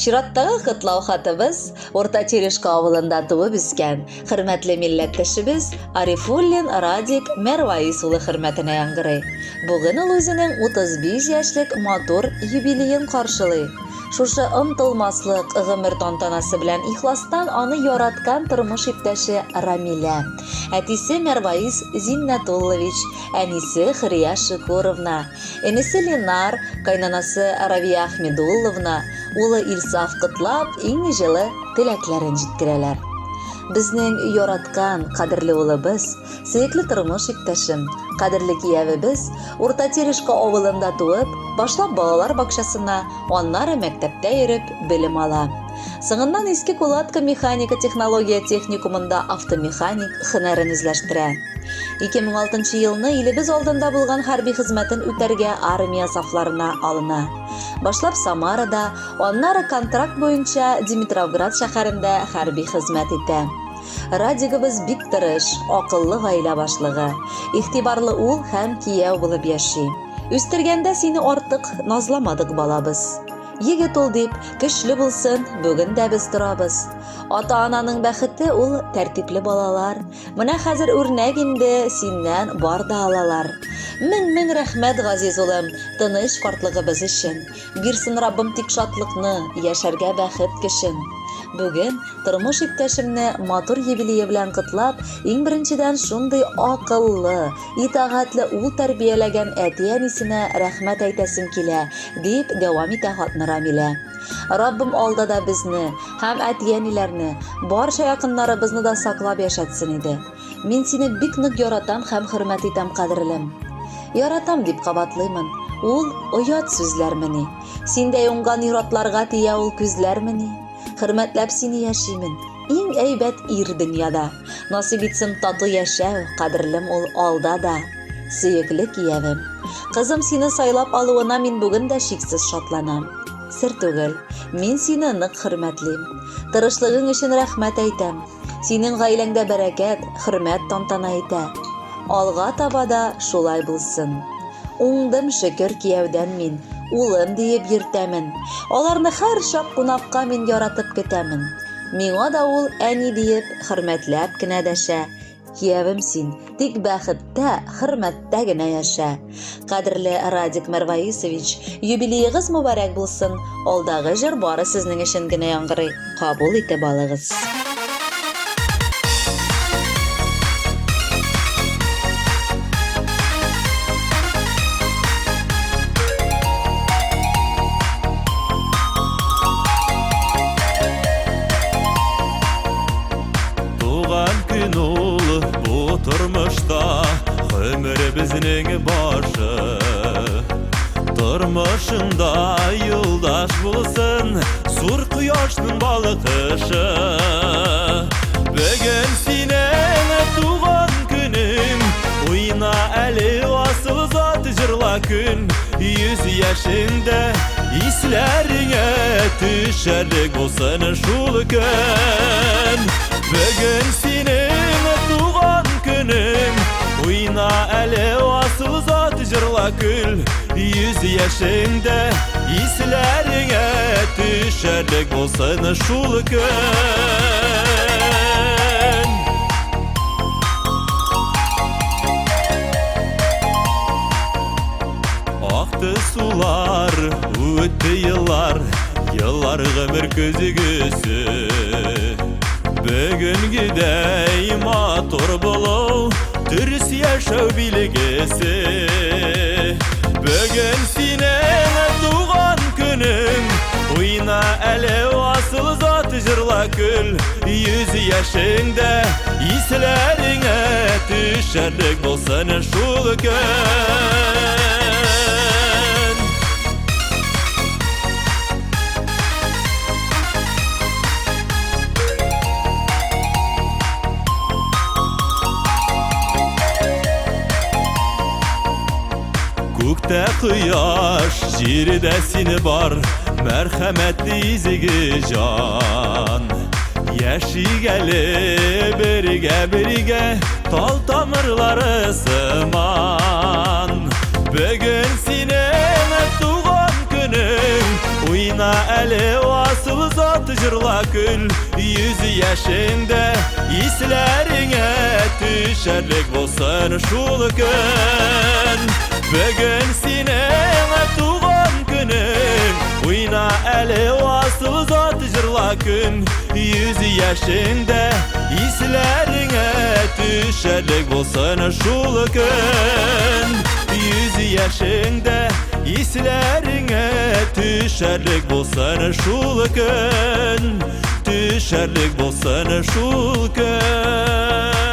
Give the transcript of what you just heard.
Чираттагы кытлау хатыбыз Орта Терешка авылында туып үскән хөрмәтле милләттәшебез Арифуллин Радик Мәрваис улы хөрмәтенә яңгырый. Бүген ул үзенең 35 яшьлек матур юбилеен каршылый. Шушы ынтылмаслык гомер тантанасы белән ихластан аны яраткан тормыш иптәше Рамилә, әтисе Мәрваис Зиннәтуллович, әнисе Хрия Шыкуровна, энесе Ленар, кайнанасы Равия Ахмедулловна, улы Илсаф кытлап иң җылы теләкләрен җиткерәләр. Безнең яраткан кадерле улыбыз, сөекле тормыш иптәшем, кадерле киявебез Урта Терешка авылында туып, башлап балалар бакчасына, аннары мәктәптә йөреп белем ала. Соңыннан Иске Кулатка механика технология техникумында автомеханик һөнәрен үзләштерә. 2006 елны илебез алдында булган хәрби хезмәтен үтәргә армия сафларына алына. Башлап Самарада, аннары контракт буенча Димитровград шәһәрендә хәрби хезмәт итә. Радигыбыз бик тырыш, акыллы гаилә башлыгы, игътибарлы ул һәм кияү булып яши. Үстергәндә сине артык назламадык балабыз. Егет ул дип, көчле булсын, бүген дә без торабыз. Ата-ананың бәхете ул тәртипле балалар. Менә хәзер үрнәк инде синнән бар да алалар. Мең рәхмәт, газиз улым, тыныч картлыгыбыз өчен. Бирсен Раббым тик шатлыкны, яшәргә бәхет көчен. Бүген тормыш иптәшемне матур юбилее белән кытлап, иң беренчедән шундый акыллы, итагатьле ул тәрбияләгән әти-әнисенә рәхмәт әйтәсем килә, дип дәвам итә хатны Рамилә. Раббым алда да безне һәм әти-әниләрне, барча якыннарыбызны да саклап яшәтсен иде. Мин сине бик нык яратам һәм хөрмәт итәм, кадерлем. Яратам дип кабатлыймын. Ул оят сүзләрмени? Синдәй уңган юратларга тия ул күзләрмени? Хөрмәтләп сине яшимен, иң әйбәт ир дөньяда. Насип итсен татлы яшәү, кадерлем ул алда да. Сөекле киявем, кызым сине сайлап алуына мин бүген дә шиксез шатланам. Сер түгел, мин сине нык хөрмәтлим. Тырышлыгың өчен рәхмәт әйтәм. Синең гаиләңдә бәрәкәт, хөрмәт тантана итә. Алга таба да шулай булсын. Уңдым шөкер киявдән мин, улым диеп йөртәмен. Аларны һәр чак кунакка мин яратып көтәмен. Миңа да ул әни диеп хөрмәтләп кенә дәшә. Киявем син, тик бәхеттә, хөрмәттә генә яшә. Кадерле Радик Мәрваисович, юбилеегыз мөбарәк булсын. Алдагы җыр бары сезнең өчен генә яңгырый. Кабул итеп алыгыз. Тормышта гомер безнең башы, тормышында юлдаш булсын зур кояшның балкышы. Бүген синең туган көнең, уйна әле асыл зат җырла күн. 100 яшендә исләреңә төшәрлек булсын шул көн. Бүген синең туган көнең, уйна әле асыл зат җырла күл. 100 яшендә исләреңә төшәрлек булсын шул көн. Акты сулар, үтте еллар, еллар гомер көзгесе. Бүгенгедәй матур булу, дөрес яшәү билгесе. Бүген синең туган көнең, уйна әле асыл зат җырла күл. 100 яшендә исләреңә төшәрлек булсын шул көн. Күктә кояш, җирдә сине бар, мәрхәмәтле изге җан. Яшигәле бергә, тал тамырлары сыман. Бүген синең туган көнең, уйна әле asıl zat jırla kül 100 yaşında islerine düşerlik bolsun şul gün Bugün senin tuğan günün Uyna eli asıl zat jırla gün 100 yaşında islerine düşerlik bolsun şul gün 100 yaşında islerine düşerlik bolsun şul gün Düşerlik bolsun şul gün